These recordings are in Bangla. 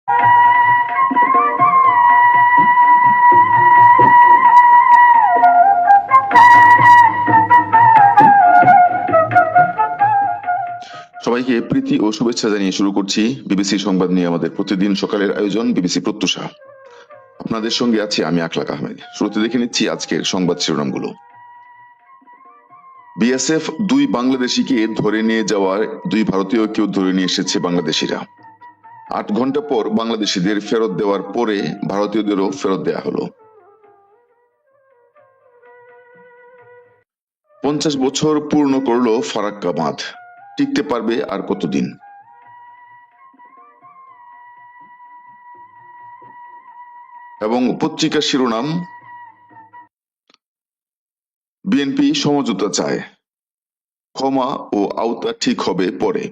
সবাইকে প্রীতি ও শুভেচ্ছা জানিয়ে শুরু করছি বিবিসি সংবাদ নিয়ে আমাদের প্রতিদিন সকালের আয়োজন বিবিসি প্রত্যুষা। আপনাদের সঙ্গে আছি আমি আকলাক আহমেদ। শুরুতে দেখে নিচ্ছি আজকের সংবাদ শিরোনামগুলো। বিএসএফ 2 বাংলাদেশিকে ধরে নিয়ে যাওয়ার 2 ভারতীয়কেও ধরে নিয়ে এসেছে বাংলাদেশিরা। 8 ঘন্টা পর বাংলাদেশিদের ফেরত দেওয়ার পরে ভারতীয়দেরও ফেরত দেয়া হলো। 50 বছর পূর্ণ করলো ফারাক্কা বাঁধ, টিকতে পারবে আর কতদিন? এবং পত্রিকার শিরোনাম, বিএনপি সমঝোতা চায়, ক্ষমা ও আওতা ঠিক হবে পরে।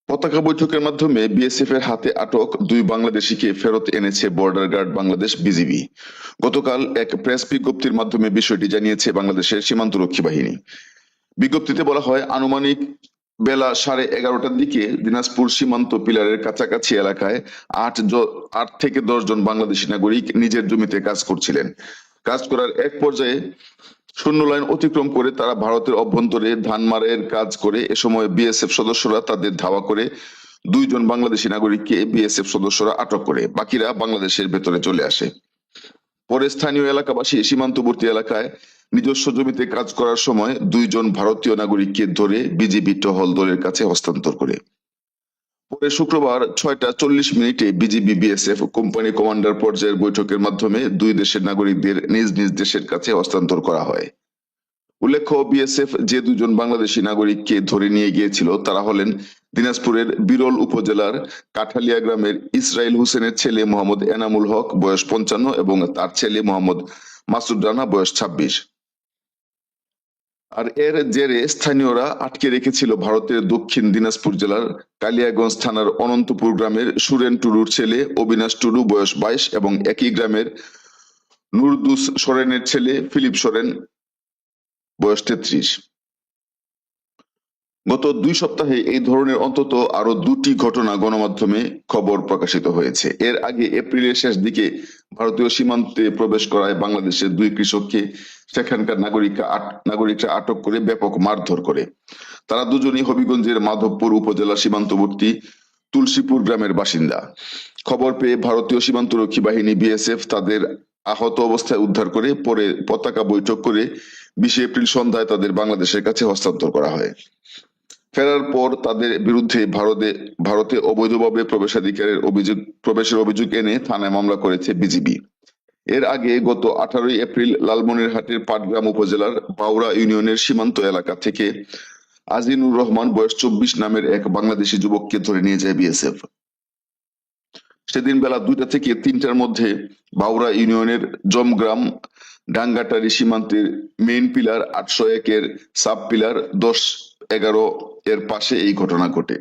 পতাকা বৈঠকের মাধ্যমে বিএসএফ এর হাতে আটক 2 বাংলাদেশিকে ফেরত এনেছে বর্ডার গার্ড বাংলাদেশ বিজিবি। গতকাল এক প্রেস বিজ্ঞপ্তির মাধ্যমে বিষয়টি জানিয়েছে বাংলাদেশের সীমান্তরক্ষী বাহিনী। বিজ্ঞপ্তিতে বলা হয়, আনুমানিক বেলা 11:30টার দিকে দিনাজপুর সীমান্ত পিলারের কাছাকাছি এলাকায় 8 থেকে 10 জন বাংলাদেশি নাগরিক নিজের জমিতে কাজ করছিলেন। কাজ করার এক পর্যায়ে শূন্য লাইন অতিক্রম করে তারা ভারতের অভ্যন্তরে ধান মাড়াইয়ের কাজ করে। এ সময় বিএসএফ সদস্যরা তাদের ধাওয়া করে 2 জন বাংলাদেশি নাগরিককে বিএসএফ সদস্যরা আটক করে, বাকিরা বাংলাদেশের ভেতরে চলে আসে। পরে স্থানীয় এলাকাবাসী সীমান্তবর্তী এলাকায় নিজস্ব জমিতে কাজ করার সময় 2 জন ভারতীয় নাগরিককে ধরে বিজিবি টহল দলের কাছে হস্তান্তর করে। পরে শুক্রবার 6টা 40 মিনিটে বিজিবি বিএসএফ কোম্পানি কমান্ডার পর্যায়ের বৈঠকের মাধ্যমে 2 দেশের নাগরিকদের নিজ নিজ দেশের কাছে হস্তান্তর করা হয়। উল্লেখ্য, বিএসএফ যে 2 জন বাংলাদেশি নাগরিককে ধরে নিয়ে গিয়েছিল তারা হলেন দিনাজপুরের বিরল উপজেলার কাঠালিয়া গ্রামের ইসরাইল হোসেনের ছেলে মোহাম্মদ এনামুল হক বয়স 55 এবং তার ছেলে মোহাম্মদ মাসুদ রানা বয়স 26। আর এর জেরে স্থানীয়রা আটকে রেখেছিল ভারতের দক্ষিণ দিনাজপুর জেলার কালিয়াগঞ্জ থানার অনন্তপুর গ্রামের সুরেন টুডুর ছেলে অবিনাশ টুডু বয়স 22 এবং একই গ্রামের নুরদুস সোরেনের ছেলে ফিলিপ সোরেন বয়স 33। গত 2 সপ্তাহে এই ধরনের অন্তত আরো 2টি ঘটনা গণমাধ্যমে খবর প্রকাশিত হয়েছে। এর আগে এপ্রিলের শেষ দিকে ভারতীয় সীমান্তে প্রবেশ করায় বাংলাদেশের 2 কৃষককে সেখানকার নাগরিকরা আটক করে ব্যাপক মারধর করে। তারা দুজনই হবিগঞ্জের মাধবপুর উপজেলা সীমান্তবর্তী তুলসীপুর গ্রামের বাসিন্দা। খবর পেয়ে ভারতীয় সীমান্তরক্ষী বাহিনী বিএসএফ তাদের আহত অবস্থায় উদ্ধার করে পরে পতাকা বৈঠক করে 20 এপ্রিল সন্ধ্যায় তাদের বাংলাদেশের কাছে হস্তান্তর করা হয়। ফেরার পর তাদের বিরুদ্ধে ভারতে অবৈধভাবে প্রবেশের অভিযোগ এনে থানায় মামলা করেছে বিজিবি। এর আগে গত 18 এপ্রিল লালমনিরহাটের পাটগ্রাম উপজেলার বাউরা ইউনিয়নের সীমান্ত এলাকা থেকে আজিনুর রহমান বয়স 24 নামের এক বাংলাদেশি যুবককে ধরে নিয়ে যায় বিএসএফ। সেদিন বেলা 2টা থেকে 3টার মধ্যে বাউরা ইউনিয়নের জমগ্রাম ডাঙ্গাটারি সীমান্তের মেইন পিলার 801 এর সাব পিলার 10-11 এর পাশে এই ঘটনা ঘটে।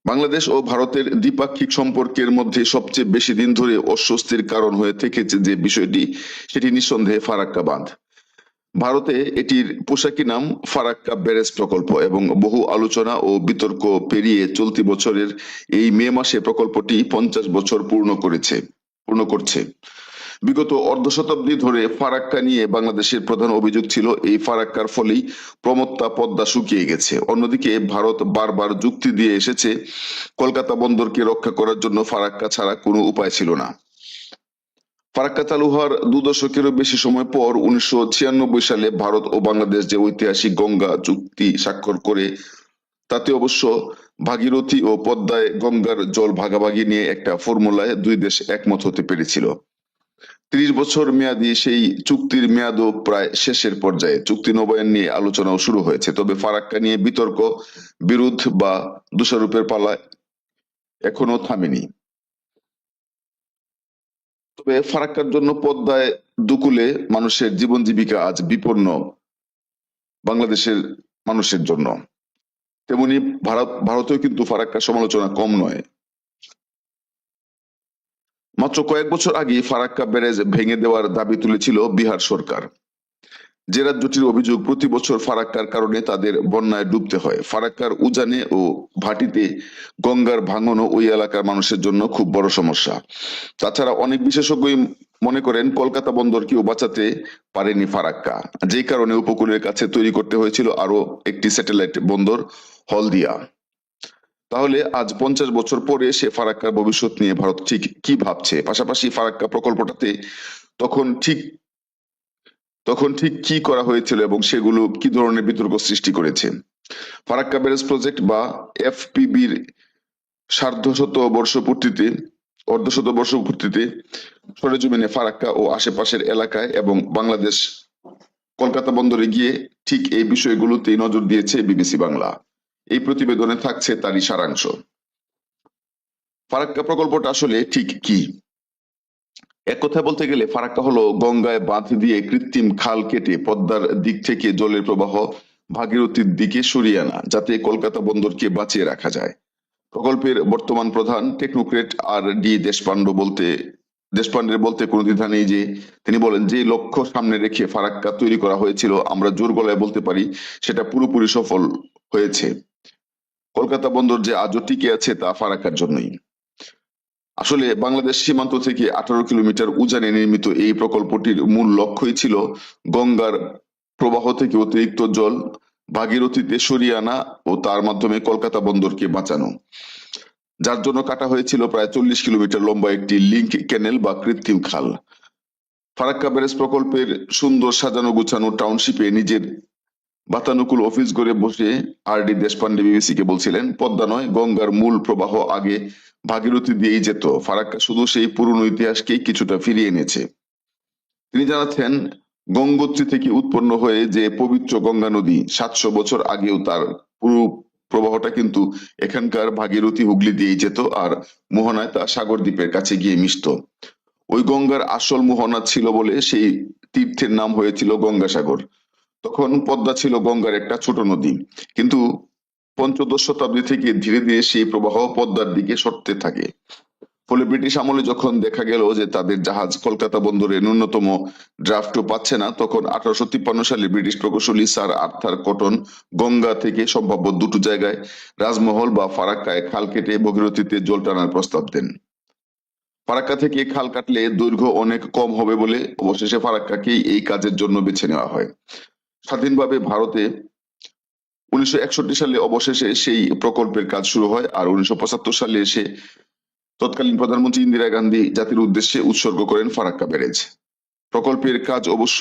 বাংলাদেশ ও ভারতের দ্বিপাক্ষিক সম্পর্কের মধ্যে সবচেয়ে বেশি দিন ধরে অস্বস্তির কারণ হয়ে থেকেছে যে বিষয়টি, সেটি নিঃসন্দেহে ফারাক্কা বাঁধ। ভারতে এটির পোশাকি নাম ফারাক্কা ব্যারেজ প্রকল্প এবং বহু আলোচনা ও বিতর্ক পেরিয়ে চলতি বছরের এই মে মাসে প্রকল্পটি 50 বছর পূর্ণ করছে। বিগত অর্ধ শতাব্দী ধরে ফারাক্কা নিয়ে বাংলাদেশের প্রধান অভিযোগ ছিল এই ফারাক্কার ফলেই প্রমত্তা পদ্মা শুকিয়ে গেছে। অন্যদিকে ভারত বারবার যুক্তি দিয়ে এসেছে কলকাতা বন্দরকে রক্ষা করার জন্য ফারাক্কা ছাড়া কোনো উপায় ছিল না। ফারাক্কা চালু হওয়ার 2 দশকেরও বেশি সময় পর 1996 সালে ভারত ও বাংলাদেশ যে ঐতিহাসিক গঙ্গা চুক্তি স্বাক্ষর করে, তাতে অবশ্য ভাগীরথী ও পদ্মায় গঙ্গার জল ভাগাভাগি নিয়ে একটা ফর্মুলায় 2 দেশ একমত হতে পেরেছিল। 30 বছর মেয়াদী সেই চুক্তির মেয়াদও প্রায় শেষের পর্যায়ে। চুক্তি নবায়ন নিয়ে আলোচনাও শুরু হয়েছে, তবে ফারাক্কা নিয়ে বিতর্ক, বিরোধ বা দোষারোপের পালা এখনো থামেনি। তবে ফারাক্কার জন্য পদ্মায় দুকুলে মানুষের জীবন জীবিকা আজ বিপন্ন। বাংলাদেশের মানুষের জন্য। তেমনি ভারতেও কিন্তু ফারাক্কার সমালোচনা কম নয়। মাত্র কয়েক বছর আগে ফারাক্কা ব্যারেজ ভেঙে দেওয়ার দাবি তুলেছিল বিহার সরকার। যে রাজ্যটির অভিযোগ প্রতি বছর ফারাক্কার কারণে তাদের বন্যায় ডুবতে হয়। ফারাক্কার উজানে ও ভাটিতে গঙ্গার ভাঙনও ওই এলাকার মানুষের জন্য খুব বড় সমস্যা। তাছাড়া অনেক বিশেষজ্ঞই মনে করেন কলকাতা বন্দরকেও বাঁচাতে পারেনি ফারাক্কা, যে কারণে উপকূলের কাছে তৈরি করতে হয়েছিল আরো একটি স্যাটেলাইট বন্দর হলদিয়া। তাহলে আজ 50 বছর পরে সে ফারাক্কার ভবিষ্যৎ নিয়ে ভারত ঠিক কি ভাবছে, পাশাপাশি ফারাক্কা প্রকল্পটাতে তখন ঠিক তখন ঠিক কি করা হয়েছিল এবং সেগুলো কি ধরনের বিতর্ক সৃষ্টি করেছে। ফারাক্কা ব্যারেজ প্রজেক্ট বা এফপিবির অর্ধশতবর্ষ পূর্তিতে সরেজমিনে ফারাক্কা ও আশেপাশের এলাকায় এবং বাংলাদেশ কলকাতা বন্দরে গিয়ে ঠিক এই বিষয়গুলোতেই নজর দিয়েছে বিবিসি বাংলা। এই প্রতিবেদনে থাকছে তারই সারাংশ। ফারাক্কা প্রকল্পটা আসলে ঠিক কি? এক কথা বলতে গেলে ফারাক্কা হলো গঙ্গায় বাঁধ দিয়ে কৃত্রিম খাল কেটে পদ্মার দিক থেকে জলের প্রবাহ ভাগীরথীর দিকে সরিয়ে আনা, যাতে কলকাতা বন্দরকে বাঁচিয়ে রাখা যায়। প্রকল্পের বর্তমান প্রধান টেকনোক্রেট আর ডি দেশপান্ডের বলতে কোনো দ্বিধা নেই যে তিনি বলেন, যে লক্ষ্য সামনে রেখে ফারাক্কা তৈরি করা হয়েছিল আমরা জোর গলায় বলতে পারি সেটা পুরোপুরি সফল হয়েছে। কলকাতা বন্দর যে আজও টিকে আছে তা ফারাক্কার জন্যই। আসলে বাংলাদেশ সীমান্ত থেকে 18 কিলোমিটার উজানে নির্মিত এই প্রকল্পটির মূল লক্ষ্যই ছিল গঙ্গার প্রবাহ থেকে অতিরিক্ত জল ভাগীরথীতে সরিয়ে আনা ও তার মাধ্যমে কলকাতা বন্দরকে বাঁচানো, যার জন্য কাটা হয়েছিল প্রায় 40 কিলোমিটার লম্বা একটি লিংক ক্যানেল বা কৃত্রিম খাল। ফারাক্কা ব্যারেজ প্রকল্পের সুন্দর সাজানো গুছানো টাউনশিপে নিজের বাতানুকূল অফিস গড়ে বসে আর ডি দেশপান্ডে বিবিসিকে বলছিলেন, পদ্মা নয়, গঙ্গার মূল প্রবাহ আগে ভাগীরথী দিয়েই যেত। ফারাক্কা শুধু সেই পুরনো ইতিহাসকেই কিছুটা ফিরিয়ে এনেছে। তিনি জানাচ্ছেন, গঙ্গোত্রী থেকে উৎপন্ন হয়ে যে পবিত্র গঙ্গা নদী 700 বছর আগেও তার পুরো প্রবাহটা কিন্তু এখানকার ভাগীরথী হুগলি দিয়েই যেত, আর মোহনায় তা সাগর দ্বীপের কাছে গিয়ে মিশত। ওই গঙ্গার আসল মোহনা ছিল বলে সেই তীর্থের নাম হয়েছিল গঙ্গাসাগর। তখন পদ্মা ছিল গঙ্গার একটা ছোট নদী, কিন্তু পঞ্চদশ শতাব্দী থেকে ধীরে ধীরে সেই প্রবাহ পদ্মার দিকে সরতে থাকে। ফলে ব্রিটিশ আমলে যখন দেখা গেল যে তাদের জাহাজ কলকাতা বন্দরে ন্যূনতম ড্রাফটও পাচ্ছে না, তখন 1853 সালে ব্রিটিশ প্রকৌশলী স্যার আর্থার কটন গঙ্গা থেকে সম্ভাব্য দুটো জায়গায় রাজমহল বা ফারাক্কায় খাল কেটে ভগীরথীতে জল টানার প্রস্তাব দেন। ফারাক্কা থেকে খাল কাটলে দৈর্ঘ্য অনেক কম হবে বলে অবশেষে ফারাক্কাকেই এই কাজের জন্য বেছে নেওয়া হয়। স্বাধীনভাবে ভারতে 1961 সালে অবশেষে সেই প্রকল্পের কাজ শুরু হয়, আর 1975 সালে এসে তৎকালীন প্রধানমন্ত্রী ইন্দিরা গান্ধী জাতির উদ্দেশ্যে উৎসর্গ করেন ফারাক্কা ব্যারেজ। প্রকল্পের কাজ অবশ্য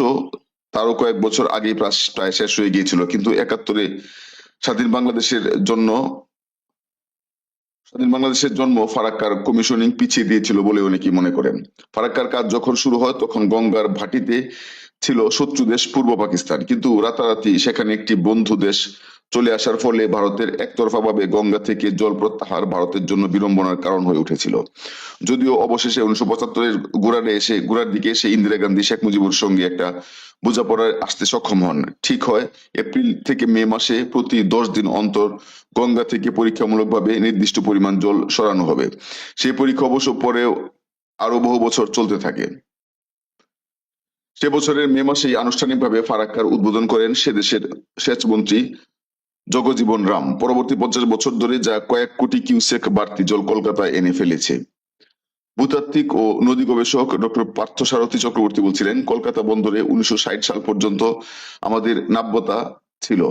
তারও কয়েক বছর আগেই প্রায় শেষ হয়ে গিয়েছিল, কিন্তু 71-এ স্বাধীন বাংলাদেশের জন্ম ফারাক্কার কমিশনিং পিছিয়ে দিয়েছিল বলে অনেকেই মনে করেন। ফারাক্কার কাজ যখন শুরু হয় তখন গঙ্গার ভাটিতে ছিল শত্রু দেশ পূর্ব পাকিস্তান, কিন্তু রাতারাতি সেখানে একটি বন্ধু দেশ চলে আসার ফলে ভারতের একতরফাভাবে গঙ্গা থেকে জল প্রত্যাহার ভারতের জন্য বিড়ম্বনার কারণ হয়ে উঠেছিল। যদিও অবশেষে 1975-এর গোড়ার দিকে এসে ইন্দিরা গান্ধী শেখ মুজিবুর সঙ্গে একটা বোঝাপড়ায় আসতে সক্ষম হন। ঠিক হয় এপ্রিল থেকে মে মাসে প্রতি 10 দিন অন্তর গঙ্গা থেকে পরীক্ষামূলকভাবে নির্দিষ্ট পরিমাণ জল সরানো হবে। সেই পরীক্ষা অবশ্য পরেও আরো বহু বছর চলতে থাকে। সে বছরের মে মাসেই আনুষ্ঠানিকভাবে ফারাক্কার উদ্বোধন করেন সে দেশের সেচ মন্ত্রী জগজীবন রাম। পরবর্তী 50 বছর ধরে যা কয়েক কোটি কিউসেক বাড়তি জল কলকাতায় এনে ফেলেছে। ভূতাত্ত্বিক ও নদী গবেষক ডক্টর পার্থসারথী চক্রবর্তী বলছিলেন, কলকাতা বন্দরে 1960 সাল পর্যন্ত আমাদের নাব্যতা ছিল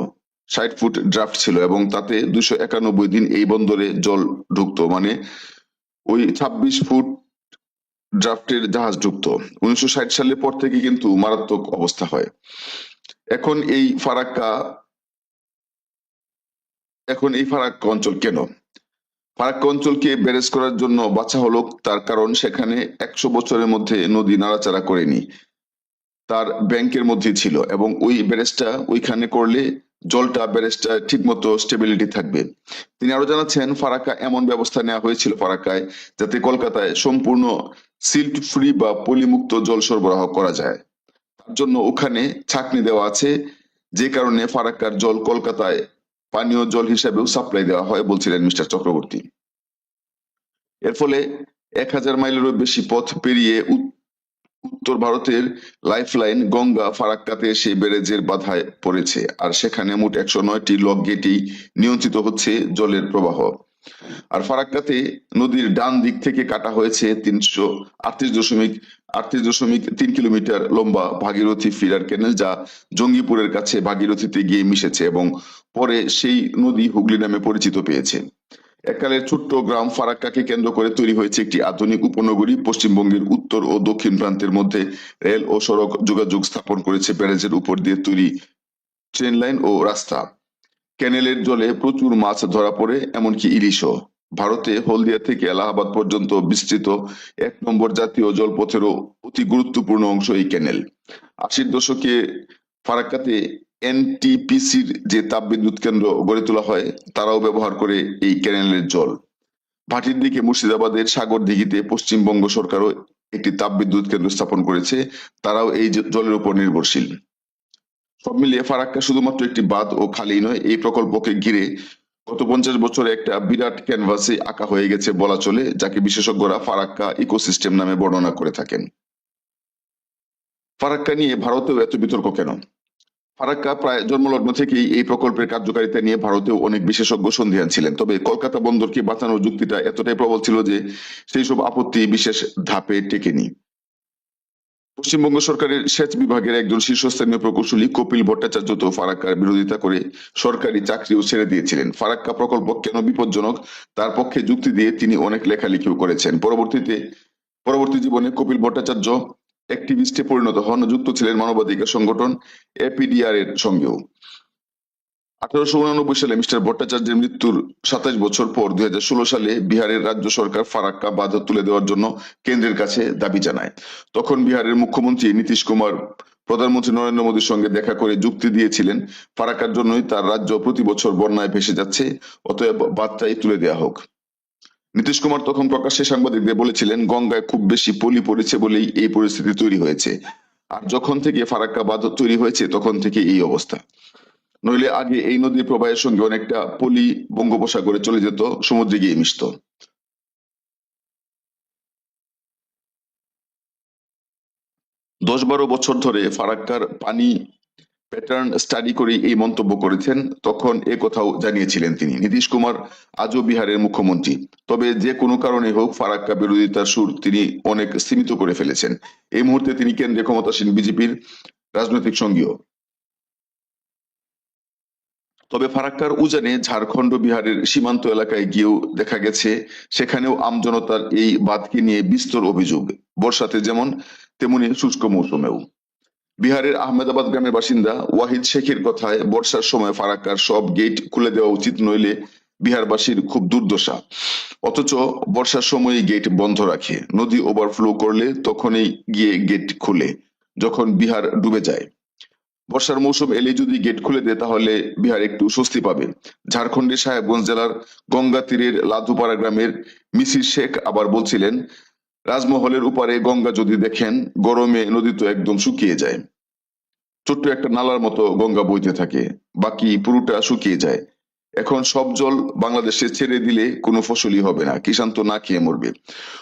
60 ফুট ড্রাফট ছিল, এবং তাতে 291 দিন এই বন্দরে জল ঢুকতো, মানে ওই 26 ফুট ড্রাফটের জাহাজ ঢুকতো। 1960 সালের পর থেকে কিন্তু মারাত্মক অবস্থা হয়। এখন এই ফারাক্কা অঞ্চল কেন? ফারাক্কা অঞ্চলকে ব্যারেজ করার জন্য বাছা হলো, তার কারণ সেখানে 100 বছরের মধ্যে নদী নাড়াচাড়া করেনি, তার ব্যাংকের মধ্যে ছিল, এবং ওই ব্যারেজটা ওইখানে করলে ব্যারেজটা ঠিক মতো স্টেবিলিটি থাকবে। তিনি আরো জানাচ্ছেন, ফারাক্কা এমন ব্যবস্থা নেওয়া হয়েছিল ফারাক্কায় যাতে কলকাতায় সম্পূর্ণ সিল্ট ফ্রি বা পলিমুক্ত জল সরবরাহ করা যায়। তার জন্য ওখানে ছাঁকনি দেওয়া আছে, যে কারণে ফারাক্কার জল কলকাতায় পানীয় জল হিসাবেও সাপ্লাই দেওয়া হয় বলছিলেন মিস্টার চক্রবর্তী। এর ফলে 1000 মাইলেরও বেশি পথ পেরিয়ে উত্তর ভারতের লাইফলাইন গঙ্গা ফারাক্কাতে এসে ব্যারেজের বাধায় পড়েছে, আর সেখানে মোট 109টি লক গেটেই নিয়ন্ত্রিত হচ্ছে জলের প্রবাহ। আর ফারাক্কাতে নদীর ডান দিক থেকে কাটা হয়েছে 338.3 কিলোমিটার লম্বা ভাগীরথী ফিডার ক্যানেল, যা জঙ্গিপুরের কাছে ভাগীরথীতে গিয়ে মিশেছে এবং পরে সেই নদী হুগলি নামে পরিচিত পেয়েছে। এককালের ছোট্ট গ্রাম ফারাক্কাকে কেন্দ্র করে তৈরি হয়েছে একটি আধুনিক উপনগরী। পশ্চিমবঙ্গের উত্তর ও দক্ষিণ প্রান্তের মধ্যে রেল ও সড়ক যোগাযোগ স্থাপন করেছে ব্যারেজের উপর দিয়ে তৈরি ট্রেন লাইন ও রাস্তা। ক্যানেলের জলে প্রচুর মাছ ধরা পড়ে, এমনকি ইলিশও। ভারতে হলদিয়া থেকে এলাহাবাদ পর্যন্ত বিস্তৃত 1 নম্বর জাতীয় জলপথেরও অতি গুরুত্বপূর্ণ অংশ এই ক্যানেল। 80-র দশকে ফারাক্কাতে এনটিপিসির যে তাপবিদ্যুৎ কেন্দ্র গড়ে তোলা হয়, তারাও ব্যবহার করে এই ক্যানেলের জল। ভাটির দিকে মুর্শিদাবাদের সাগর দিঘিতে পশ্চিমবঙ্গ সরকারও একটি তাপবিদ্যুৎ কেন্দ্র স্থাপন করেছে, তারাও এই জলের উপর নির্ভরশীল। সব মিলিয়ে ফারাক্কা শুধুমাত্র একটি বাঁধ ও খালি নয়, এই প্রকল্পকে ঘিরে গত 50 বছরে একটা বিরাট ক্যানভাসে আঁকা হয়ে গেছে বলা চলে, যাকে বিশেষজ্ঞরা ফারাক্কা ইকোসিস্টেম নামে বর্ণনা করে থাকেন। ফারাক্কা নিয়ে ভারতেও এত বিতর্ক কেন? ফারাক্কা প্রায় জন্মলগ্ন থেকেই এই প্রকল্পের কার্যকারিতা নিয়ে ভারতেও অনেক বিশেষজ্ঞ সন্দিহান ছিলেন, তবে কলকাতা বন্দরকে বাঁচানোর যুক্তিটা এতটাই প্রবল ছিল যে সেই সব আপত্তি বিশেষ ধাপে টেকেনি। পশ্চিমবঙ্গ সরকারের সেচ বিভাগের একজন শীর্ষস্থানীয় প্রকৌশলী কপিল ভট্টাচার্য তো ফারাক্কার বিরোধিতা করে সরকারি চাকরিও ছেড়ে দিয়েছিলেন। ফারাক্কা প্রকল্প কেন বিপজ্জনক তার পক্ষে যুক্তি দিয়ে তিনি অনেক লেখালেখিও করেছেন। পরবর্তী জীবনে কপিল ভট্টাচার্য অ্যাক্টিভিস্টে পরিণত হন, যুক্ত ছিলেন মানবাধিকার সংগঠন এপিডিআর এর সঙ্গেও। 1889 সালে মিস্টার ভট্টাচার্যের মৃত্যুর 27 বছর পর 2016 সালে বিহারের রাজ্য সরকার ফারাক্কা বাঁধ তুলে দেওয়ার জন্য কেন্দ্রের কাছে দাবি জানায়। তখন বিহারের মুখ্যমন্ত্রী নীতিশ কুমার প্রধানমন্ত্রী নরেন্দ্র মোদীর সঙ্গে দেখা করে যুক্তি দিয়েছিলেন ফারাক্কার জন্যই তার রাজ্য প্রতি বছর বন্যায় ভেসে যাচ্ছে, অতএব বাঁধটাই তুলে দেওয়া হোক। নীতিশ কুমার তখন প্রকাশ্যে সাংবাদিকদের বলেছিলেন, গঙ্গায় খুব বেশি পলি পড়েছে বলেই এই পরিস্থিতি তৈরি হয়েছে, আর যখন থেকে ফারাক্কা বাঁধ তৈরি হয়েছে তখন থেকে এই অবস্থা। নইলে আগে এই নদীর প্রবাহের সঙ্গে অনেকটা পলি বঙ্গোপসাগরে চলে যেত, সমুদ্রে গিয়ে মিশত। 10-12 বছর ধরে ফারাক্কার পানি প্যাটার্ন স্টাডি করে এই মন্তব্য করেছেন, তখন এ কথাও জানিয়েছিলেন তিনি। নীতিশ কুমার আজও বিহারের মুখ্যমন্ত্রী, তবে যে কোনো কারণে হোক ফারাক্কা বিরোধিতার সুর তিনি অনেক সীমিত করে ফেলেছেন। এই মুহূর্তে তিনি কেন্দ্রে ক্ষমতাসীন বিজেপির রাজনৈতিক সঙ্গীও। তবে ফারাক্কার উজানে ঝাড়খণ্ড বিহারের সীমান্ত এলাকায় গিয়েও দেখা গেছে সেখানেও আমজনতার এই বাঁধকে নিয়ে বিস্তর অভিযোগ, বর্ষাতে যেমন তেমনি শুষ্ক মৌসুমেও। বিহারের আহমেদাবাদ গ্রামের বাসিন্দা ওয়াহিদ শেখের কথায়, বর্ষার সময় ফারাক্কার সব গেট খুলে দেওয়া উচিত, নইলে বিহারবাসীর খুব দুর্দশা। অথচ বর্ষার সময় গেট বন্ধ রাখে, নদী ওভারফ্লো করলে তখনই গিয়ে গেট খুলে, যখন বিহার ডুবে যায়। বর্ষার মৌসুম এলে যদি গেট খুলে দেয় তাহলে বিহার একটু স্বস্তি পাবে। ঝাড়খণ্ডের সাহেবগঞ্জ জেলার গঙ্গা তীরের লাধুপাড়া গ্রামের মিসির শেখ আবার বলছিলেন, রাজমহলের উপারে গঙ্গা যদি দেখেন, গরমে নদী তো একদম শুকিয়ে যায়। ছোট্ট একটা নালার মতো গঙ্গা বইতে থাকে, বাকি পুরোটা শুকিয়ে যায়। এখন সব জল বাংলাদেশে ছেড়ে দিলে কোনো ফসলই হবে না, কিষান তো না খেয়ে মরবে।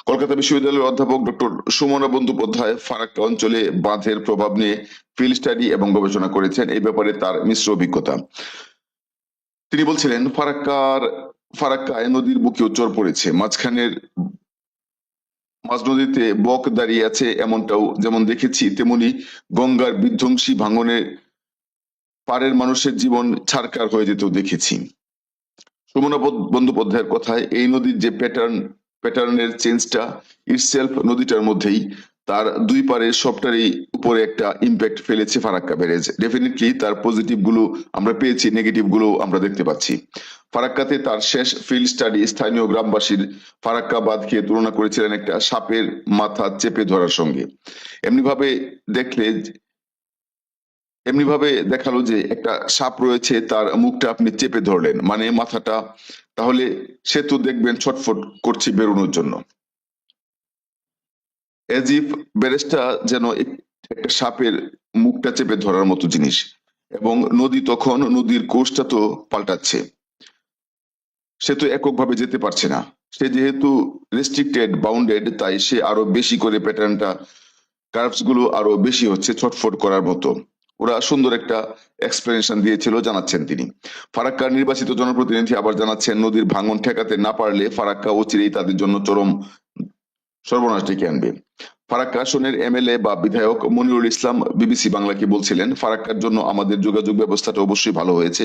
কলকাতা বিশ্ববিদ্যালয়ের অধ্যাপক ডক্টর সুমনা বন্দ্যোপাধ্যায় ফারাক্কা অঞ্চলে বাঁধের প্রভাব নিয়ে ফিল্ড স্টাডি এবং গবেষণা করেছেন, এই ব্যাপারে তার মিশ্র অভিজ্ঞতা। তিনি বলছিলেন, ফারাক্কায় নদীর বুকেও চর পড়েছে, মাঝ নদীতে বক দাঁড়িয়ে আছে, এমনটাও যেমন দেখেছি, তেমনি গঙ্গার বিধ্বংসী ভাঙনে পাড়ের মানুষের জীবন ছারকার হয়ে যেতেও দেখেছি। সুমনা বন্দ্যোপাধ্যায়ের কথায়, এই নদীর যে প্যাটার্নের চেঞ্জটা ইটসেলফ নদীটার মধ্যেই, তার দুই পারে সবটারই উপরে একটা ইম্প্যাক্ট ফেলেছে ফারাক্কা ব্যারেজ। ডেফিনেটলি তার পজিটিভ গুলো আমরা পেয়েছি, নেগেটিভ গুলো আমরা দেখতে পাচ্ছি। ফারাক্কাতে তার শেষ ফিল্ড স্টাডি স্থানীয় গ্রামবাসীর ফারাক্কা বাঁধকে তুলনা করেছিলেন একটা সাপের মাথা চেপে ধরার সঙ্গে। এমনি ভাবে দেখালো যে একটা সাপ রয়েছে, তার মুখটা আপনি চেপে ধরলেন, মানে মাথাটা, তাহলে সে তো দেখবেন ছটফট করছে বেরোনোর জন্য। এজ ইফ ব্যারেজটা যেন একটা সাপের মুখটা চেপে ধরার মতো জিনিস। এবং নদী তখন নদীর কোর্সটা তো পাল্টাচ্ছে, সে তো এককভাবে যেতে পারছে না। সে যেহেতু রেস্ট্রিক্টেড বাউন্ডেড, তাই সে আরো বেশি করে প্যাটার্নটা, কার্ভস গুলো আরো বেশি হচ্ছে ছটফট করার মতো। ওরা সুন্দর একটা এক্সপ্লেনেশন দিয়েছিল, জানাচ্ছেন তিনি। ফারাক্কার নির্বাচিত জনপ্রতিনিধি আবার জানাচ্ছেন, নদীর ভাঙন ঠেকাতে না পারলে ফারাক্কা অচিরেই তাদের জন্য চরম সর্বনাশ ডেকে আনবে। ফারাক্কা আসনের এমএলএ বা বিধায়ক মনিরুল ইসলাম বিবিসি বাংলাকে বলছিলেন, ফারাক্কার জন্য আমাদের যোগাযোগ ব্যবস্থাটা অবশ্যই ভালো হয়েছে।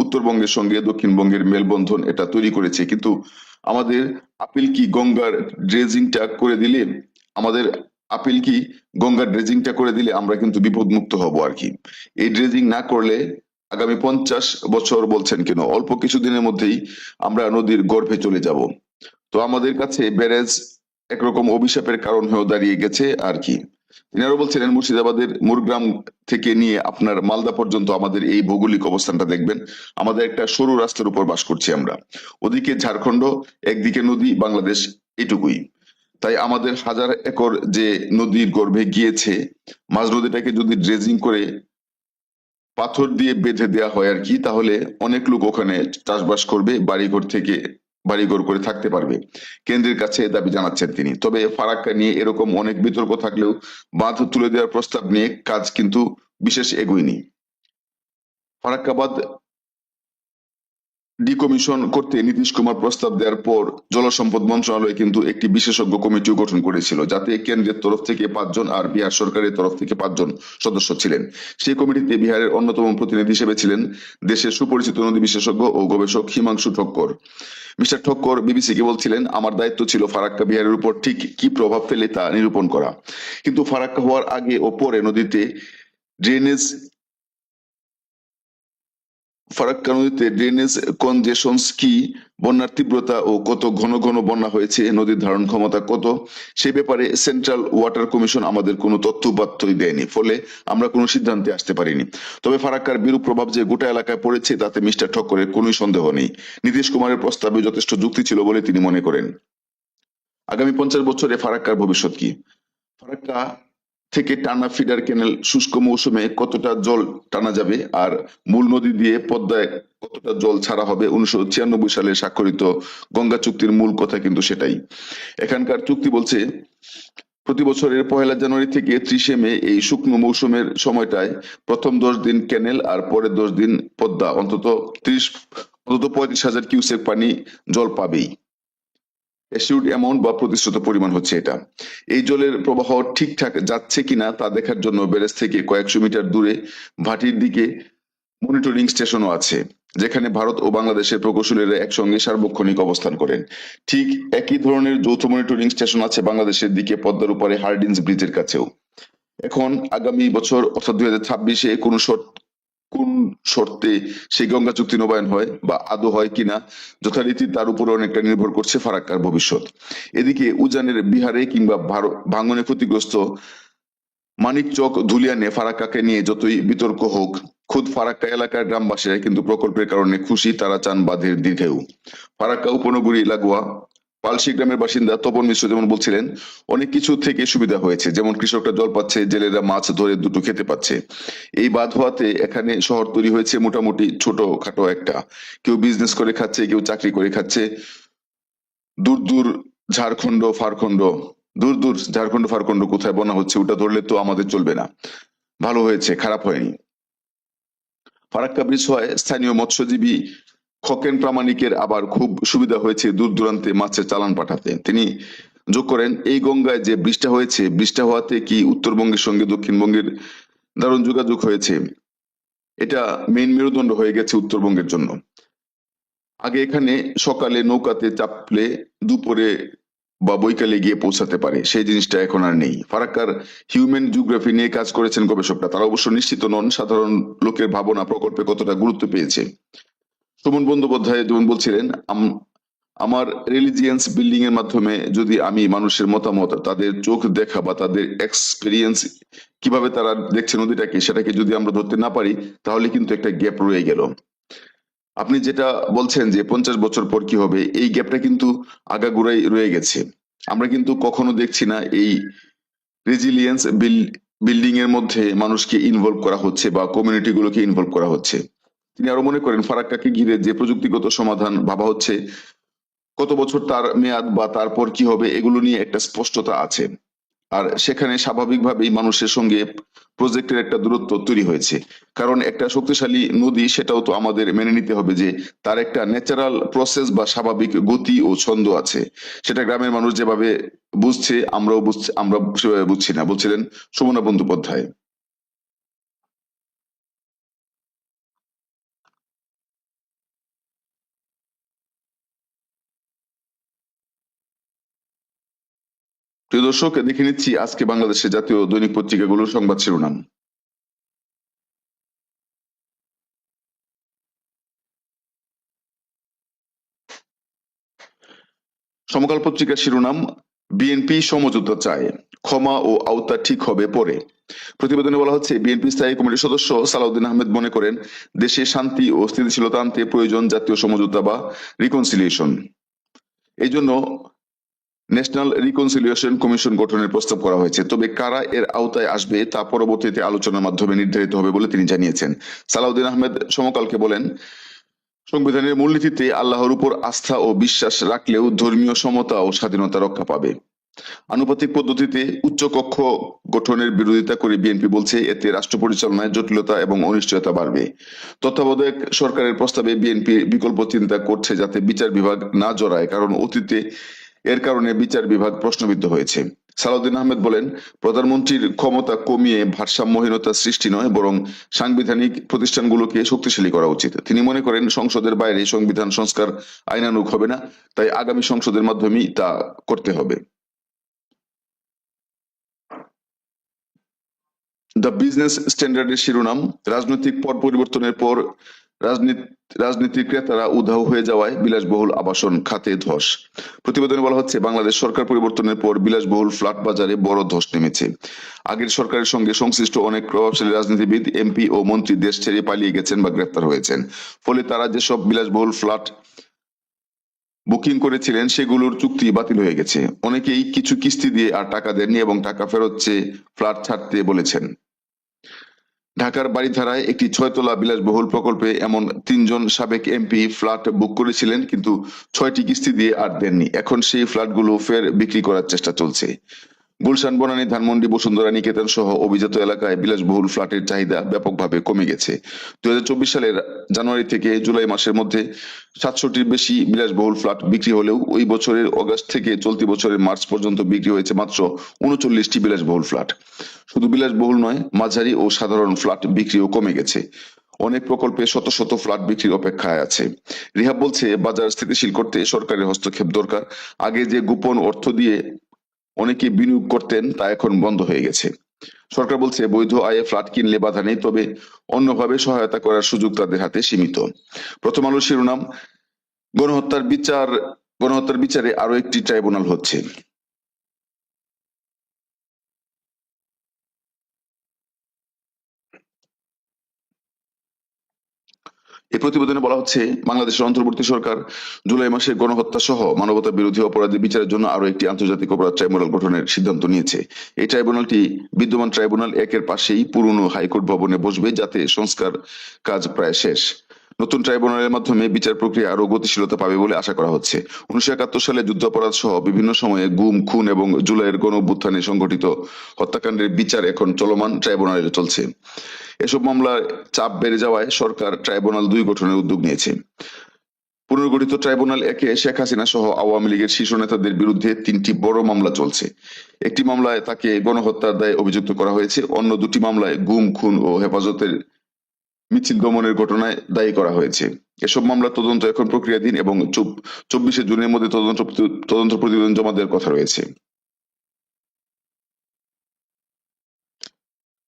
উত্তরবঙ্গের সঙ্গে দক্ষিণবঙ্গের মেলবন্ধন এটা তৈরি করেছে, কিন্তু আমাদের আপিল কি গঙ্গার ড্রেজিংটা করে দিলে আমাদের আপিল কি গঙ্গার ড্রেজিংটা করে দিলে আমরা কিন্তু বিপদমুক্ত হব আর কি। এই ড্রেজিং না করলে আগামী 50 বছর বলছেন কেন, অল্প কিছুদিনের মধ্যেই আমরা নদীর গর্ভে চলে যাব। তো আমাদের কাছে ব্যারেজ একরকম অভিশাপের কারণ হয়ে দাঁড়িয়ে গেছে আর কি। তিনি আরো বলছিলেন, মুর্শিদাবাদের মুরগ্রাম থেকে নিয়ে আপনার মালদা পর্যন্ত আমাদের এই ভৌগোলিক অবস্থানটা দেখবেন, আমাদের একটা সরু রাস্তার উপর বাস করছি আমরা। ওদিকে ঝাড়খণ্ড, একদিকে নদী, বাংলাদেশ, এটুকুই। তাই আমাদের হাজার একর যে নদীর গর্ভে গিয়েছে, মাঝ নদীটাকে যদি ড্রেজিং করে পাথর দিয়ে বেঁধে দেওয়া হয় আর কি, তাহলে অনেক লোক ওখানে চাষবাস করবে, বাড়িঘর করে থাকতে পারবে। কেন্দ্রের কাছে দাবি জানাচ্ছেন তিনি। তবে ফারাক্কা নিয়ে এরকম অনেক বিতর্ক থাকলেও বাঁধ তুলে দেওয়ার প্রস্তাব নিয়ে কাজ কিন্তু বিশেষ এগোয়নি। ফারাক্কা বাঁধ ডিকমিশন করতে নীতিশ কুমার প্রস্তাব দেওয়ার পর জলসম্পদ মন্ত্রণালয় কিন্তু একটি বিশেষজ্ঞ কমিটিও গঠন করেছিল, যাতে কেন্দ্রের তরফ থেকে 5 জন আর বিহার সরকারের তরফ থেকে 5 জন সদস্য ছিলেন। সেই কমিটিতে বিহারের অন্যতম প্রতিনিধি হিসেবে ছিলেন দেশের সুপরিচিত নদী বিশেষজ্ঞ ও গবেষক হিমাংশু ঠক্কর। মিস্টার ঠক্কর বিবিসিকে বলছিলেন, আমার দায়িত্ব ছিল ফারাক্কা বিহারের উপর ঠিক কি প্রভাব ফেলে তা নিরূপণ করা, কিন্তু ফারাক্কা হওয়ার আগে ও পরে নদীতে ড্রেনেজ ফারাক্কা নদীতে ড্রেনেজ কনজেশনস কি, বন্যার তীব্রতা ও কত ঘন ঘন বন্যা হয়েছে, নদীর ধারণ ক্ষমতা কত, সে ব্যাপারে সেন্ট্রাল ওয়াটার কমিশন আমাদের কোনো তথ্যপাত্রই দেয়নি, ফলে আমরা কোনো সিদ্ধান্তে আসতে পারিনি। তবে ফারাক্কার বিরূপ প্রভাব যে গোটা এলাকায় পড়েছে তাতে মিস্টার ঠক্করের কোনোই সন্দেহ নেই। নীতিশ কুমারের প্রস্তাবে যথেষ্ট যুক্তি ছিল বলে তিনি মনে করেন। আগামী 50 বছরে ফারাক্কার ভবিষ্যৎ কি? ফারাক্কা থেকে টানা ফিডার ক্যানেল শুষ্ক মৌসুমে কতটা জল টানা যাবে, আর মূল নদী দিয়ে পদ্মায় কতটা জল ছাড়া হবে, 1996 সালে স্বাক্ষরিত গঙ্গা চুক্তির মূল কথা কিন্তু সেটাই। এখানকার চুক্তি বলছে, প্রতি বছরের 1 জানুয়ারি থেকে 30 মে এই শুকনো মৌসুমের সময়টায় প্রথম 10 দিন ক্যানেল আর পরের 10 দিন পদ্মা অন্তত 35,000 কিউসেক পানি জল পাবেই। অ্যাসিউড অ্যামাউন্ট বা প্রতিশ্রুত পরিমাণ হচ্ছে এটা। এই জলের প্রবাহ ঠিকঠাক যাচ্ছে কিনা তা দেখার জন্য ব্যারেজ থেকে কয়েকশো মিটার দূরে ভাটির দিকে মনিটরিং স্টেশনও আছে, যেখানে ভারত ও বাংলাদেশের প্রকৌশলীরা একসঙ্গে সার্বক্ষণিক অবস্থান করেন। ঠিক একই ধরনের যৌথ মনিটরিং স্টেশন আছে বাংলাদেশের দিকে পদ্মার উপরে হার্ডিঞ্জ ব্রিজের কাছেও। এখন আগামী বছর অর্থাৎ 2026-এ কোন শর্তে সেই গঙ্গা চুক্তি নবায়ন হয় বা আদৌ হয় কিনা যথারীতি তার উপরে অনেকটা নির্ভর করছে ফারাক্কার ভবিষ্যৎ। এদিকে উজানের বিহারে কিংবা ভাঙনে ক্ষতিগ্রস্ত মানিকচক ধুলিয়ানে ফারাক্কাকে নিয়ে যতই বিতর্ক হোক, খুদ ফারাক্কা এলাকার গ্রামবাসীরা কিন্তু প্রকল্পের কারণে খুশি, তারা চান বাঁধের দীর্ঘায়ু। ফারাক্কা উপনগরী লাগোয়া পালসি গ্রামের বাসিন্দা তপন মিশ্র যেমন বলছিলেন, অনেক কিছু থেকে সুবিধা হয়েছে, যেমন কৃষকরা জল পাচ্ছে, জেলেরা মাছ ধরে দুটো খেতে পাচ্ছে। এই বাঁধ হওয়াতে এখানে শহর তৈরি হয়েছে মোটামুটি ছোটখাটো একটা, কেউ বিজনেস করে খাচ্ছে, কেউ চাকরি করে খাচ্ছে। দূর দূর ঝাড়খণ্ড ফারখণ্ড দূর দূর ঝাড়খণ্ড ফারখণ্ড কোথায় বন্যা হচ্ছে ওটা ধরলে তো আমাদের চলবে না। ভালো হয়েছে, খারাপ হয়নি। ফারাক্কা ব্রিজ হওয়ায় স্থানীয় মৎস্যজীবী খকেন প্রামাণিকের আবার খুব সুবিধা হয়েছে দূর দূরান্তে মাছের চালান পাঠাতে। তিনি যোগ করেন, এই গঙ্গায় যে ব্রিজটা হয়েছে, ব্রিজটা হওয়াতে কি উত্তরবঙ্গের সঙ্গে দক্ষিণবঙ্গের দারুণ যোগাযোগ হয়েছে। এটা মেইন মেরুদণ্ড হয়ে গেছে উত্তরবঙ্গের জন্য। আগে এখানে সকালে নৌকাতে চাপলে দুপুরে বা বৈকালে গিয়ে পৌঁছাতে পারে, সেই জিনিসটা এখন আর নেই। ফারাক্কার হিউম্যান জিওগ্রাফি নিয়ে কাজ করেছেন গবেষকরা, তারা অবশ্য নিশ্চিত নন সাধারণ লোকের ভাবনা প্রকল্পে কতটা গুরুত্ব পেয়েছে। সুমন বন্দ্যোপাধ্যায় যেমন বলছিলেন, আমার রিলিজিয়ান্স বিল্ডিং এর মাধ্যমে যদি আমি মানুষের মতামত, তাদের চোখ দেখা বা তাদের এক্সপিরিয়েন্স, কিভাবে তারা দেখছে নদীটাকে, সেটাকে যদি আমরা ধরতে না পারি, তাহলে কিন্তু একটা গ্যাপ রয়ে গেল। আপনি যেটা বলছেন যে 50 বছর পর কি হবে, এই গ্যাপটা কিন্তু আগাগোড়াই রয়ে গেছে। আমরা কিন্তু কখনো দেখছি না এই রেজিলিয়েন্স বিল্ডিং এর মধ্যে মানুষকে ইনভলভ করা হচ্ছে বা কমিউনিটি গুলোকে ইনভলভ করা হচ্ছে। তিনি আরো মনে করেন ফারাক্কাকে ঘিরে যে প্রযুক্তিগত সমাধান ভাবা হচ্ছে, কত বছর তার মেয়াদ বা তারপর কি হবে এগুলো নিয়ে একটা স্পষ্টতা আছে। আর সেখানে স্বাভাবিকভাবেই মানুষের সঙ্গে প্রজেক্টের একটা দূরত্ব তৈরি হয়েছে। কারণ একটা শক্তিশালী নদী, সেটাও তো আমাদের মেনে নিতে হবে যে তার একটা ন্যাচারাল প্রসেস বা স্বাভাবিক গতি ও ছন্দ আছে। সেটা গ্রামের মানুষ যেভাবে বুঝছে, আমরাও বুঝছি, আমরা সেভাবে বুঝছি না, বলছিলেন সুমনা বন্দ্যোপাধ্যায়। প্রিয় দর্শক, দেখে নিচ্ছি আজকে বাংলাদেশের জাতীয় দৈনিক পত্রিকাগুলোর সংবাদ শিরোনাম। সমকাল পত্রিকার শিরোনাম, বিএনপি সমঝোতা চায়, ক্ষমা ও আওতা ঠিক হবে পরে। প্রতিবেদনে বলা হচ্ছে, বিএনপি স্থায়ী কমিটির সদস্য সালাউদ্দিন আহমেদ মনে করেন দেশে শান্তি ও স্থিতিশীলতা আনতে প্রয়োজন জাতীয় সমঝোতা বা রিকনসিলিয়েশন। এই জন্য ন্যাশনাল রিকনসিলিয়েশন কমিশন গঠনের প্রস্তাব করা হয়েছে। তবে কারা এর আওতায় আসবে তা পরবর্তীতে আলোচনার মাধ্যমে নির্ধারিত হবে বলে তিনি জানিয়েছেন। সালাউদ্দিন আহমেদ সমকালকে বলেন, সংবিধানের মূলনীতিতে আল্লাহর উপর আস্থা ও বিশ্বাস রাখলেও ধর্মীয় সমতা ও স্বাধীনতা রক্ষা পাবে। আনুপাতিক পদ্ধতিতে উচ্চকক্ষ গঠনের বিরোধিতা করে বিএনপি বলছে এতে রাষ্ট্র পরিচালনায় জটিলতা এবং অনিশ্চয়তা বাড়বে। তত্ত্বাবধায়ক সরকারের প্রস্তাবে বিএনপি বিকল্প চিন্তা করছে যাতে বিচার বিভাগ না জড়ায়, কারণ অতীতে এর কারণে বিচার বিভাগ প্রশ্নবিদ্ধ হয়েছে। সালাউদ্দিন আহমেদ বলেন, প্রধানমন্ত্রীর ক্ষমতা কমিয়ে ভারসাম্যহীনতা সৃষ্টি নয়, বরং সাংবিধানিক প্রতিষ্ঠানগুলোকে শক্তিশালী করা উচিত। তিনি মনে করেন সংসদের বাইরে সংবিধান সংস্কার আইনানুগ হবে না, তাই আগামী সংসদের মাধ্যমেই তা করতে হবে। দ্য বিজনেস স্ট্যান্ডার্ডের শিরোনাম, রাজনৈতিক পট পরিবর্তনের পর রাজনীতির ক্রেতারা উধাও হয়ে যাওয়ায় বিলাসবহুল আবাসন খাতে ধস। প্রতিবেদনে বলা হচ্ছে, বাংলাদেশ সরকার পরিবর্তনের পর বিলাসবহুল ফ্ল্যাট বাজারে বড় ধস নেমেছে। আগের সরকারের সঙ্গে সংশ্লিষ্ট অনেক প্রভাবশালী রাজনীতিবিদ, এমপি ও মন্ত্রী দেশ ছেড়ে পালিয়ে গেছেন বা গ্রেপ্তার হয়েছেন। ফলে তারা যেসব বিলাসবহুল ফ্ল্যাট বুকিং করেছিলেন সেগুলোর চুক্তি বাতিল হয়ে গেছে। অনেকেই কিছু কিস্তি দিয়ে আর টাকা দেননি এবং টাকা ফেরত চেয়ে ফ্ল্যাট ছাড়তে বলেছেন। ঢাকার বারিধারায় একটি 6 তলা বিলাসবহুল প্রকল্পে এমন 3 জন সাবেক এমপি ফ্ল্যাট বুক করেছিলেন, কিন্তু 6টি কিস্তি দিয়ে আর দেননি। এখন সেই ফ্ল্যাটগুলো ফের বিক্রি করার চেষ্টা চলছে। গুলশান, বনানী, ধানমন্ডি, বসুন্ধরা, নিকেতন সহ অভিজাত এলাকায় বিলাসবহুল ফ্ল্যাটের চাহিদা ব্যাপকভাবে কমে গেছে। 2024 সালের জানুয়ারি থেকে জুলাই মাসের মধ্যে 700টির বেশি বিলাসবহুল ফ্ল্যাট বিক্রি হলেও ওই বছরের অগাস্ট থেকে চলতি বছরের মার্চ পর্যন্ত বিক্রি হয়েছে মাত্র 39টি বিলাসবহুল ফ্ল্যাট। শুধু বিলাসবহুল নয়, মাঝারি ও সাধারণ ফ্ল্যাট বিক্রিও কমে গেছে। অনেক প্রকল্পে শত শত ফ্ল্যাট বিক্রির অপেক্ষায় আছে। রিহাব বলছে, বাজার স্থিতিশীল করতে সরকারের হস্তক্ষেপ দরকার। আগে যে গোপন অর্থ দিয়ে অনেকে বিনিয়োগ করতেন তা এখন বন্ধ হয়ে গেছে। সরকার বলছে বৈধ আয়ে ফ্ল্যাট কিনলে বাধা নেই, তবে অন্যভাবে সহায়তা করার সুযোগ তাদের হাতে সীমিত। প্রথম আলোর শিরোনাম, গণহত্যার বিচার গণহত্যার বিচারে আরো একটি ট্রাইব্যুনাল হচ্ছে। এই প্রতিবেদনে বলা হচ্ছে, বাংলাদেশের অন্তর্বর্তী সরকার জুলাই মাসে গণহত্যা সহ মানবতা বিরোধী অপরাধী বিচারের জন্য আরো একটি আন্তর্জাতিক অপরাধ ট্রাইব্যুনাল গঠনের সিদ্ধান্ত নিয়েছে। এই ট্রাইব্যুনালটি বিদ্যমান ট্রাইব্যুনাল একের পাশেই পুরনো হাইকোর্ট ভবনে বসবে, যাতে সংস্কার কাজ প্রায় শেষ। নতুন ট্রাইব্যুনালের মাধ্যমে বিচার প্রক্রিয়া আরো গতিশীলতা পাবে বলে আশা করা হচ্ছে। 1971 সালে যুদ্ধাপরাধ সহ বিভিন্ন সময়ে গুম, খুন এবং জুলাইয়ের গণঅভ্যুত্থানে সংঘটিত হত্যাকাণ্ডের বিচার এখন চলমান ট্রাইব্যুনালে চলছে। এসব মামলার চাপ বেড়ে যাওয়ায় সরকার ট্রাইব্যুনাল 2 গঠনের উদ্যোগ নিয়েছে। পুনর্গঠিত ট্রাইব্যুনাল একে শেখ হাসিনা সহ আওয়ামী লীগের শীর্ষ নেতাদের বিরুদ্ধে 3টি বড় মামলা চলছে। একটি মামলায় তাকে গণহত্যার দায়ে অভিযুক্ত করা হয়েছে, অন্য 2টি মামলায় গুম, খুন ও হেফাজতের মিছিল দমনের ঘটনায় দায়ী করা হয়েছে। এসব মামলার তদন্ত এখন প্রক্রিয়াধীন এবং 24 জুনের মধ্যে তদন্ত প্রতিবেদন জমা দেওয়ার কথা রয়েছে।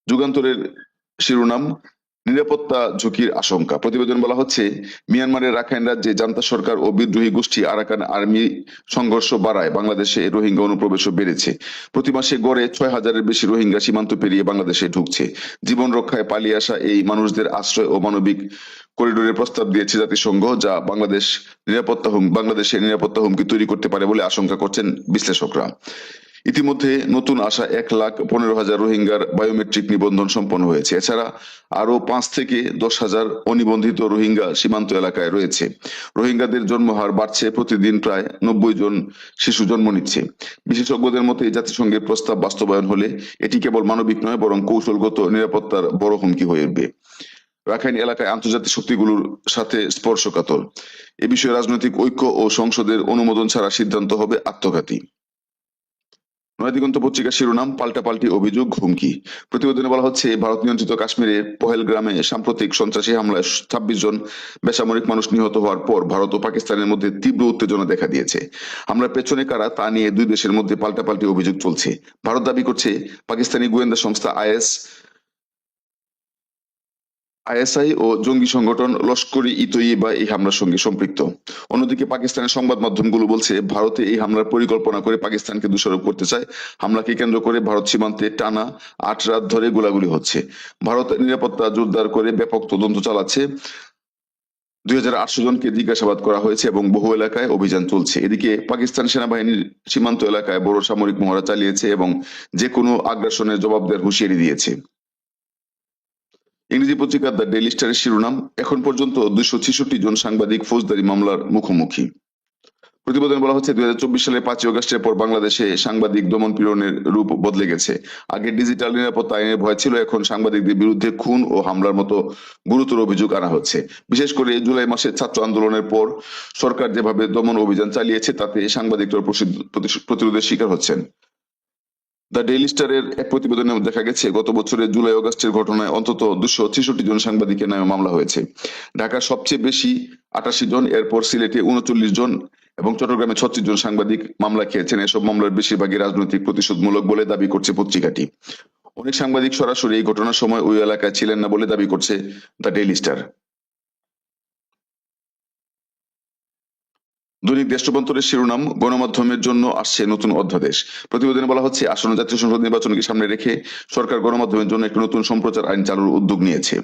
যুগান্তরের শিরোনাম, নিরাপত্তা ঝুঁকির আশঙ্কা। প্রতিবেদন বলা হচ্ছে, মিয়ানমারের রাখাইন রাজ্যে জান্তা সরকার ও বিদ্রোহী গোষ্ঠী আরাকান আর্মি সংঘর্ষ বাড়ায় বাংলাদেশে রোহিঙ্গা অনুপ্রবেশও বেড়েছে। প্রতি মাসে গড়ে 6,000-এর বেশি রোহিঙ্গা সীমান্ত পেরিয়ে বাংলাদেশে ঢুকছে। জীবন রক্ষায় পালিয়ে আসা এই মানুষদের আশ্রয় ও মানবিক করিডোরের প্রস্তাব দিয়েছে জাতিসংঘ, যা বাংলাদেশের নিরাপত্তা হুমকি তৈরি করতে পারে বলে আশঙ্কা করছেন বিশ্লেষকরা। ইতিমধ্যে নতুন আসা 1,15,000 রোহিঙ্গার বায়োমেট্রিক নিবন্ধন সম্পন্ন হয়েছে। এছাড়া আরো 5 থেকে 10,000 অনিবন্ধিত রোহিঙ্গা সীমান্ত এলাকায় রয়েছে। রোহিঙ্গাদের জন্মহার বাড়ছে, প্রতিদিন প্রায় 90 জন শিশু জন্ম নিচ্ছে। বিশেষজ্ঞদের মতে জাতিসংঘের প্রস্তাব বাস্তবায়ন হলে এটি কেবল মানবিক নয়, বরং কৌশলগত নিরাপত্তার বড় হুমকি হয়ে উঠবে। রাখাইন এলাকায় আন্তর্জাতিক শক্তিগুলোর সাথে স্পর্শকাতর। এ বিষয়ে রাজনৈতিক ঐক্য ও সংসদের অনুমোদন ছাড়া সিদ্ধান্ত হবে আত্মঘাতী। নয়াদিগন্ত পত্রিকার শিরোনাম, পাল্টাপাল্টি অভিযোগ, হুমকি। প্রতিবেদনে বলা হচ্ছে, ভারত নিয়ন্ত্রিত কাশ্মীরের পহেলগ্রামে সাম্প্রতিক সন্ত্রাসী হামলায় 26 জন বেসামরিক মানুষ নিহত হওয়ার পর ভারত ও পাকিস্তানের মধ্যে তীব্র উত্তেজনা দেখা দিয়েছে। হামলার পেছনে কারা তা নিয়ে দুই দেশের মধ্যে পাল্টাপাল্টি অভিযোগ চলছে। ভারত দাবি করছে পাকিস্তানি গোয়েন্দা সংস্থা আইএসআই ও জঙ্গি সংগঠন লস্কর-ই-তৈয়বা এই হামলার সঙ্গে সম্পৃক্ত। অন্যদিকে পাকিস্তানের সংবাদ মাধ্যমগুলো বলছে, ভারতে এই হামলার পরিকল্পনা করে পাকিস্তানকে দোষারোপ করতে চায়। হামলাকে কেন্দ্র করে ভারত সীমান্তে টানা 8 রাত ধরে গোলাগুলি হচ্ছে। ভারত নিরাপত্তা জোরদার করে ব্যাপক তদন্ত চালাচ্ছে। 2,800 জনকে জিজ্ঞাসাবাদ করা হয়েছে এবং বহু এলাকায় অভিযান চলছে। এদিকে পাকিস্তান সেনাবাহিনীর সীমান্ত এলাকায় বড় সামরিক মহড়া চালিয়েছে এবং যে কোনো আগ্রাসনের জবাব দেওয়ার হুঁশিয়ারি দিয়েছে। ইংরেজি পত্রিকা দ্য ডেইলি স্টারের শিরোনাম, এখন পর্যন্ত 266 জন সাংবাদিক ফৌজদারি মামলার মুখোমুখি। প্রতিবেদনে বলা হচ্ছে, 2024 সালের 5 আগস্টের পর বাংলাদেশে সাংবাদিক দমন পীড়নের রূপ বদলে গেছে। আগে ডিজিটাল নিরাপত্তা আইনের ভয় ছিল, এখন সাংবাদিকদের বিরুদ্ধে খুন ও হামলার মতো গুরুতর অভিযোগ আনা হচ্ছে। বিশেষ করে জুলাই মাসে ছাত্র আন্দোলনের পর সরকার যেভাবে দমন অভিযান চালিয়েছে, তাতে সাংবাদিকরা প্রতিরোধের শিকার হচ্ছেন। দ্য ডেইলি স্টারের এক প্রতিবেদনে দেখা গেছে, গত বছরের জুলাই আগস্টের ঘটনায় অন্তত 266 জন সাংবাদিকের নামে মামলা হয়েছে। ঢাকার সবচেয়ে বেশি 88 জন, এরপর সিলেটে 39 জন এবং চট্টগ্রামে 36 জন সাংবাদিক মামলা খেয়েছেন। এসব মামলার বেশিরভাগই রাজনৈতিক প্রতিশোধমূলক বলে দাবি করছে পত্রিকাটি। অনেক সাংবাদিক সরাসরি এই ঘটনার সময় ওই এলাকায় ছিলেন না বলে দাবি করছে দ্য ডেইলি স্টার। দৈনিক দেশ রূপান্তরের শিরোনাম, গণমাধ্যমের জন্য আসছে নতুন অধ্যাদেশ। প্রতিবেদনে বলা হচ্ছে, আসন্ন জাতীয় সংসদ নির্বাচনকে সামনে রেখে সরকার গণমাধ্যমের জন্য একটি নতুন সম্প্রচার আইন চালুর উদ্যোগ নিয়েছে।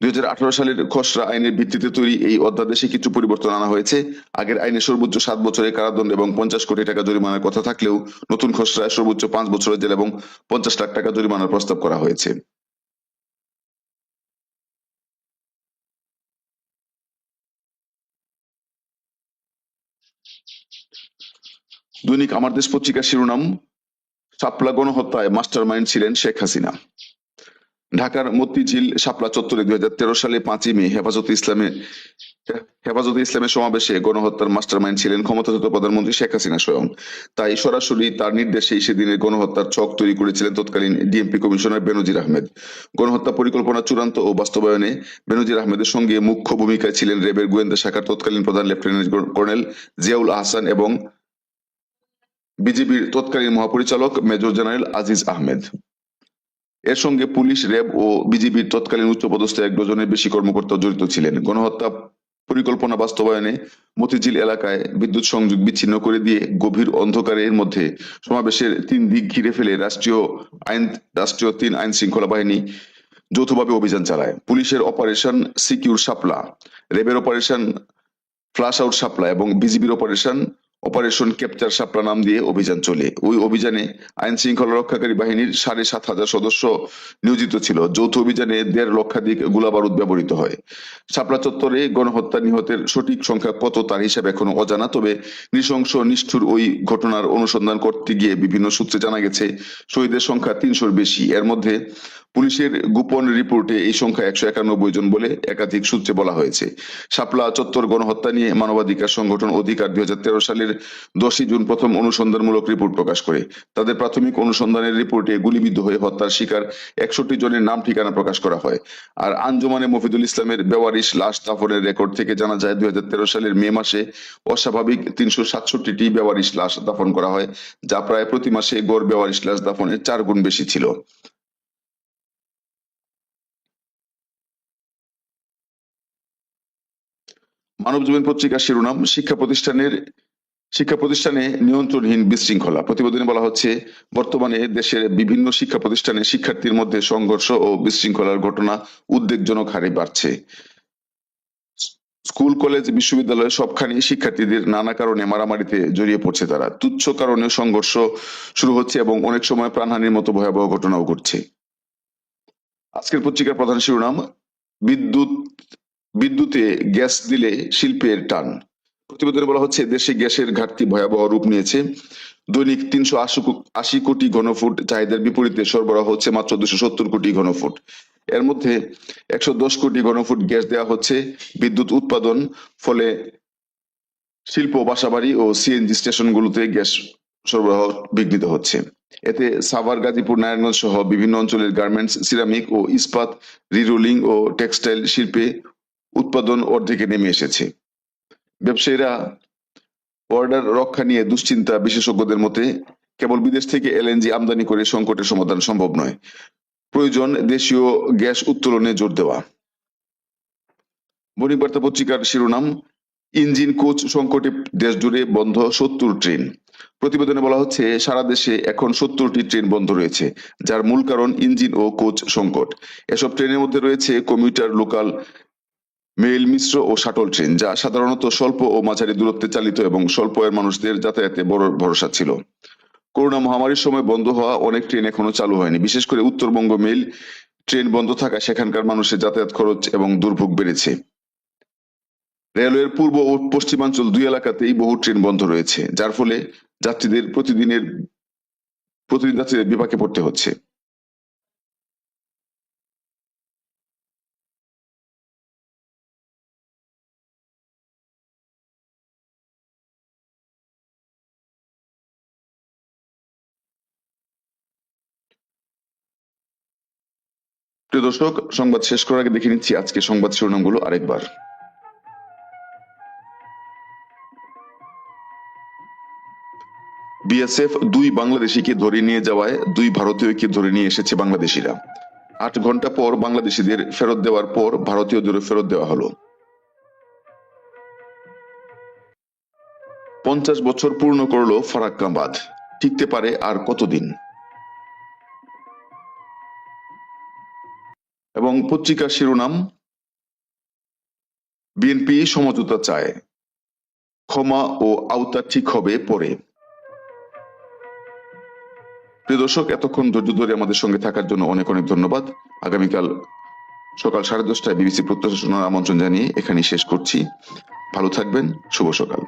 2018 সালের খসড়া আইনের ভিত্তিতে তৈরি এই অধ্যাদেশে কিছু পরিবর্তন আনা হয়েছে। আগের আইনে সর্বোচ্চ 7 বছরের কারাদণ্ড এবং 50 কোটি টাকা জরিমানার কথা থাকলেও নতুন খসড়ায় সর্বোচ্চ 5 বছরের জেল এবং 50 লাখ টাকা জরিমানার প্রস্তাব করা হয়েছে। দৈনিক আমার দেশ পত্রিকার শিরোনাম, শাপলা গণহত্যায় মাস্টার মাইন্ড ছিলেন শেখ হাসিনা। ঢাকার মতিঝিল শাপলা চত্বরে 2013 সালে 5ই মে হেফাজতে ইসলামের সমাবেশে গণহত্যার মাস্টারমাইন্ড ছিলেন ক্ষমতাচ্যুত প্রধানমন্ত্রী শেখ হাসিনা স্বয়ং। তাই সরাসরি তার নির্দেশেই সেদিনের গণহত্যার ছক তৈরি করেছিলেন তৎকালীন ডিএমপি কমিশনার বেনজির আহমেদ। গণহত্যা পরিকল্পনা চূড়ান্ত ও বাস্তবায়নে বেনজির আহমেদের সঙ্গে মুখ্য ভূমিকায় ছিলেন র্যাবের গোয়েন্দা শাখার তৎকালীন প্রধান লেফটেন্যান্ট কর্নেল জিয়াউল আহসান এবং বিজিবির তৎকালীন মহাপরিচালক মেজর জেনারেল আজিজ আহমেদ। এর সঙ্গে পুলিশ, র্যাব ও বিজিবির তৎকালীন উচ্চপদস্থ 1 ডজনের বেশি কর্মকর্তা জড়িত ছিলেন। গণহত্যা পরিকল্পনা বাস্তবায়নে মতিঝিল এলাকায় বিদ্যুৎ সংযোগ বিচ্ছিন্ন করে দিয়ে গভীর অন্ধকারের মধ্যে সমাবেশের 3 দিক ঘিরে ফেলে রাষ্ট্রীয় 3 আইন শৃঙ্খলা বাহিনী যৌথভাবে অভিযান চালায়। পুলিশের অপারেশন সিকিউর শাপলা, র্যাবের অপারেশন ফ্লাশ আউট শাপলা এবং বিজিবির অপারেশন ক্যাপচার শাপলা নাম দিয়ে অভিযান চলে। ওই অভিযানে আইন শৃঙ্খলা রক্ষাকারী বাহিনীর 7,500 সদস্য নিয়োজিত ছিল। যৌথ অভিযানে 1.5 লক্ষাধিক গোলাবারুদ ব্যবহৃত হয়। শাপলা চত্বরে গণহত্যা নিহতের সঠিক সংখ্যা কত তার হিসাব এখনো অজানা। তবে নৃশংস নিষ্ঠুর ওই ঘটনার অনুসন্ধান করতে গিয়ে বিভিন্ন সূত্রে জানা গেছে শহীদের সংখ্যা 300-র বেশি। এর মধ্যে পুলিশের গোপন রিপোর্টে এই সংখ্যা 191 জন বলে একাধিক সূত্রে বলা হয়েছে। শাপলা চত্বর গণহত্যা নিয়ে মানবাধিকার সংগঠন অধিকার 2013 সালের 10ই জুন প্রথম অনুসন্ধানমূলক রিপোর্ট প্রকাশ করে। তাদের প্রাথমিক অনুসন্ধানের রিপোর্টে গুলিবিদ্ধ হয়ে হত্যার শিকার 61 জনের নাম ঠিকানা প্রকাশ করা হয়। আর আঞ্জুমানে মফিদুল ইসলামের বেওয়ারিশ লাশ দাফনের রেকর্ড থেকে জানা যায় 2013 সালের মে মাসে অস্বাভাবিক 367টি বেওয়ারিশ লাশ দাফন করা হয়, যা প্রায় প্রতি মাসে গড় বেওয়ারিশ লাশ দাফনের 4 গুণ বেশি ছিল। মানবজমিন পত্রিকার শিরোনাম, শিক্ষা প্রতিষ্ঠানে নিয়ন্ত্রণহীন বিশৃঙ্খলা। প্রতিবেদনে বলা হচ্ছে, বর্তমানে দেশের বিভিন্ন শিক্ষা প্রতিষ্ঠানে শিক্ষার্থীর মধ্যে সংঘর্ষ ও বিশৃঙ্খলার ঘটনা উদ্বেগজনক হারে বাড়ছে। স্কুল কলেজ বিশ্ববিদ্যালয় সবখানি শিক্ষার্থীদের নানা কারণে মারামারিতে জড়িয়ে পড়ছে তারা, তুচ্ছ কারণে সংঘর্ষ শুরু হচ্ছে এবং অনেক সময় প্রাণহানির মতো ভয়াবহ ঘটনাও ঘটছে। আজকের পত্রিকার প্রধান শিরোনাম, বিদ্যুৎ বিদ্যুতে গ্যাস দিলে শিল্পের টান। প্রতিবেদনে বলা হচ্ছে দেশে গ্যাসের ঘাটতি ভয়াবহ রূপ নিয়েছে। দৈনিক ৩৮০ কোটি ঘনফুট চাহিদার বিপরীতে সরবরাহ হচ্ছে মাত্র ২৭০ কোটি ঘনফুট। এর মধ্যে ১১০ কোটি ঘনফুট গ্যাস দেওয়া হচ্ছে বিদ্যুৎ উৎপাদন, ফলে শিল্প, বাসাবাড়ি ও সিএনজি স্টেশনগুলোতে গ্যাস সরবরাহ বিঘ্নিত হচ্ছে। এতে সাভার, গাজীপুর, নারায়ণগঞ্জ সহ বিভিন্ন অঞ্চলের গার্মেন্টস, সিরামিক ও ইস্পাত, রিরোলিং ও টেক্সটাইল শিল্পে উৎপাদন অর্ধেকে নেমে এসেছে। ব্যবসায়ীরা অর্ডার রক্ষা নিয়ে দুশ্চিন্তা। বিশেষজ্ঞদের মতে কেবল বিদেশ থেকে এলএনজি আমদানি করে সংকটের সমাধান সম্ভব নয়, প্রয়োজন দেশীয় গ্যাস উত্তোলনে জোর দেওয়া। বণিক বার্তা পত্রিকার শিরোনাম, ইঞ্জিন কোচ সংকটে দেশ জুড়ে বন্ধ ৭০ ট্রেন। প্রতিবেদনে বলা হচ্ছে সারা দেশে এখন ৭০টি ট্রেন বন্ধ রয়েছে, যার মূল কারণ ইঞ্জিন ও কোচ সংকট। এসব ট্রেনের মধ্যে রয়েছে কমিউটার, লোকাল, মেইল মিশ্র ও শাটল ট্রেন, যা সাধারণত স্বল্প ও মাঝারি দূরত্বে চালিত এবং স্বল্প আয়ের মানুষদের যাতায়াতে বড় ভরসা ছিল। করোনা মহামারীর সময় বন্ধ হওয়া অনেক ট্রেন এখনো চালু হয়নি। বিশেষ করে উত্তরবঙ্গ মেইল ট্রেন বন্ধ থাকায় সেখানকার মানুষের যাতায়াত খরচ এবং দুর্ভোগ বেড়েছে। রেলওয়ের পূর্ব ও পশ্চিমাঞ্চল দুই এলাকাতেই বহু ট্রেন বন্ধ রয়েছে, যার ফলে প্রতিদিন যাত্রীদের বিপাকে পড়তে হচ্ছে। প্রিয় দর্শক, সংবাদ শেষ করার আগে দেখে নিচ্ছি আজকে সংবাদ শিরোনামগুলো আরেকবার। বিএসএফ 2 বাংলাদেশিকে ধরে নিয়ে যাওয়ায় 2 ভারতীয়কে ধরে নিয়ে এসেছে বাংলাদেশিরা। 8 ঘন্টা পর বাংলাদেশিদের ফেরত দেওয়ার পর ভারতীয়দেরও ফেরত দেওয়া হলো। 50 বছর পূর্ণ করলো ফারাক্কা বাঁধ, টিকতে পারে আর কতদিন? এবং পত্রিকার শিরোনাম, বিএনপি সমঝোতা চায়, ক্ষমা ও আওতা ঠিক হবে পরে। প্রিয় দর্শক, এতক্ষণ ধৈর্য ধরে আমাদের সঙ্গে থাকার জন্য অনেক অনেক ধন্যবাদ। আগামীকাল সকাল 10:30টায় বিবিসি প্রত্যাশা শোনার আমন্ত্রণ জানিয়ে এখানেই শেষ করছি। ভালো থাকবেন। শুভ সকাল।